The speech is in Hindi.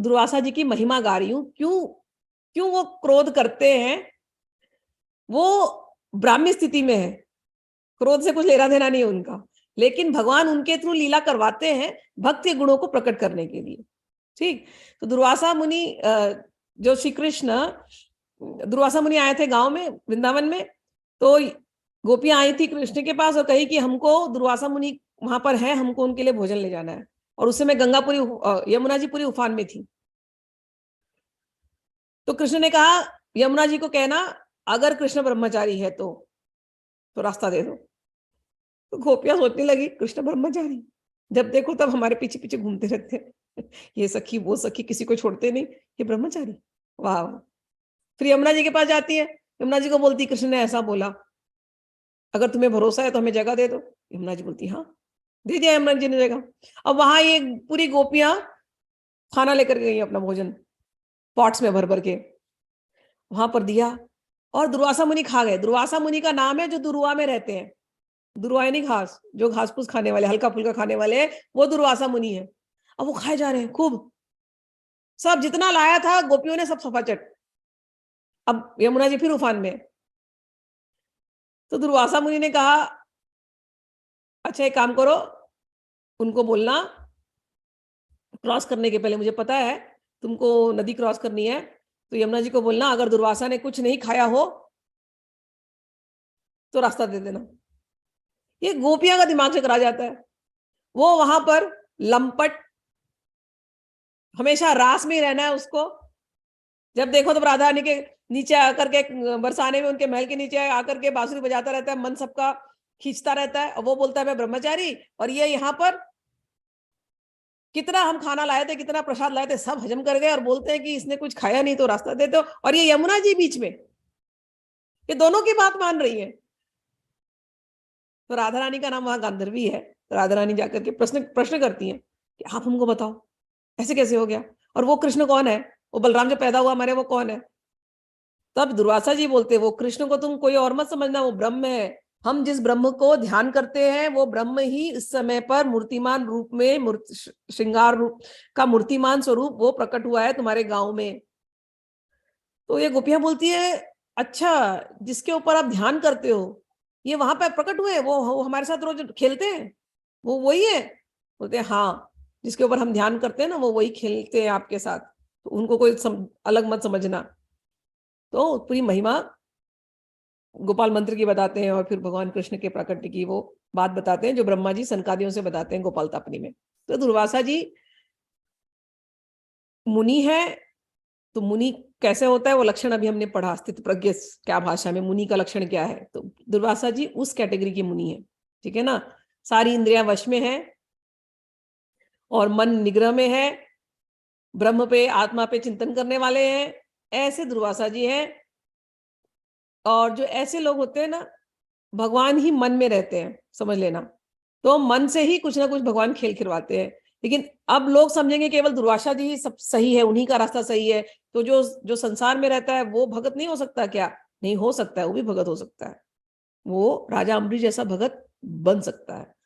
दुर्वासा जी की महिमा गा रही हूं। क्यों क्यों वो क्रोध करते हैं? वो ब्राह्मी स्थिति में है, क्रोध से कुछ लेना देना नहीं है उनका, लेकिन भगवान उनके थ्रू लीला करवाते हैं भक्त के गुणों को प्रकट करने के लिए। ठीक। तो दुर्वासा मुनि, जो श्री कृष्ण, दुर्वासा मुनि आए थे गांव में, वृंदावन में। तो गोपियां आई थी कृष्ण के पास और कही कि हमको दुर्वासा मुनि वहां पर है, हमको उनके लिए भोजन ले जाना है। और उस समय गंगापुरी, यमुना जी पूरी उफान में थी। तो कृष्ण ने कहा यमुना जी को कहना अगर कृष्ण ब्रह्मचारी है तो रास्ता दे दो। तो गोपियां सोचने लगी कृष्ण ब्रह्मचारी, जब देखो तब हमारे पीछे पीछे घूमते रहते हैं ये सखी वो सखी, किसी को छोड़ते नहीं, ये ब्रह्मचारी। वाह वाह। फिर यमुना जी के पास जाती है, यमुना जी को बोलती कृष्ण ने ऐसा बोला, अगर तुम्हें भरोसा है तो हमें जगह दे दो। यमुना जी बोलती हाँ। दे दिया यमुना जी ने जगह। अब वहां ये पूरी गोपियां खाना लेकर गई अपना भोजन, पॉट्स में भर भर के वहां पर दिया। और दुर्वासा मुनि खा गए। दुर्वासा मुनि का नाम है जो दुर्वा में रहते हैं। दुर्वा यानी घास, जो घास फूस खाने वाले, हल्का फुल्का खाने वाले, वो दुर्वासा मुनि है। अब वो खाए जा रहे हैं खूब, सब जितना लाया था गोपियों ने सब सफाचट। अब यमुना जी फिर उफान में। तो दुर्वासा मुनि ने कहा अच्छा एक काम करो, उनको बोलना क्रॉस करने के पहले, मुझे पता है तुमको नदी क्रॉस करनी है, तो यमुना जी को बोलना अगर दुर्वासा ने कुछ नहीं खाया हो तो रास्ता दे देना। ये गोपियां का दिमाग चकरा जाता है। वो वहां पर लंपट, हमेशा रास में ही रहना है उसको। जब देखो तो राधा रानी के नीचे आकर के, बरसाने में उनके महल के नीचे आकर के बांसुरी बजाता रहता है, मन सबका खींचता रहता है। और वो बोलता है मैं ब्रह्मचारी, और ये यहाँ पर कितना हम खाना लाए थे, कितना प्रसाद लाए थे, सब हजम कर गए, और बोलते हैं कि इसने कुछ खाया नहीं तो रास्ता दे दो। और ये यमुना जी बीच में, ये दोनों की बात मान रही है। तो राधा रानी का नाम वहां गांधर्वी है। तो राधा रानी जाकर के प्रश्न प्रश्न करती हैं कि आप हमको बताओ ऐसे कैसे हो गया, और वो कृष्ण कौन है, वो बलराम जो पैदा हुआ हमारे, वो कौन है? तब दुर्वासा जी बोलते वो कृष्ण को तुम कोई और मत समझना, वो ब्रह्म है। हम जिस ब्रह्म को ध्यान करते हैं वो ब्रह्म ही इस समय पर मूर्तिमान रूप में, श्रृंगार रूप का मूर्तिमान स्वरूप वो प्रकट हुआ है तुम्हारे गांव में। तो ये गोपियां बोलती है अच्छा, जिसके ऊपर आप ध्यान करते हो ये वहां पर प्रकट हुए, वो हमारे साथ रोज खेलते हैं, वो वही है? बोलते हैं हाँ, जिसके ऊपर हम ध्यान करते हैं ना वो वही खेलते हैं आपके साथ, तो उनको कोई अलग मत समझना। तो पूरी महिमा गोपाल मंत्र की बताते हैं, और फिर भगवान कृष्ण के प्राकट्य की वो बात बताते हैं जो ब्रह्मा जी सनकादियों से बताते हैं गोपाल तापनी में। तो दुर्वासा जी मुनि है। तो मुनि कैसे होता है वो लक्षण अभी हमने पढ़ा, स्थित प्रज्ञ क्या भाषा में मुनि का लक्षण क्या है। तो दुर्वासा जी उस कैटेगरी की मुनि है। ठीक है ना, सारी इंद्रियां वश में है और मन निग्रह में है, ब्रह्म पे आत्मा पे चिंतन करने वाले हैं, ऐसे दुर्वासा जी हैं। और जो ऐसे लोग होते हैं ना, भगवान ही मन में रहते हैं, समझ लेना। तो मन से ही कुछ ना कुछ भगवान खेल खिलवाते हैं। लेकिन अब लोग समझेंगे केवल दुर्वासा जी ही सब सही है, उन्हीं का रास्ता सही है, तो जो जो संसार में रहता है वो भगत नहीं हो सकता क्या? नहीं हो सकता है, वो भी भगत हो सकता है, वो राजा अम्बरीश जैसा भगत बन सकता है।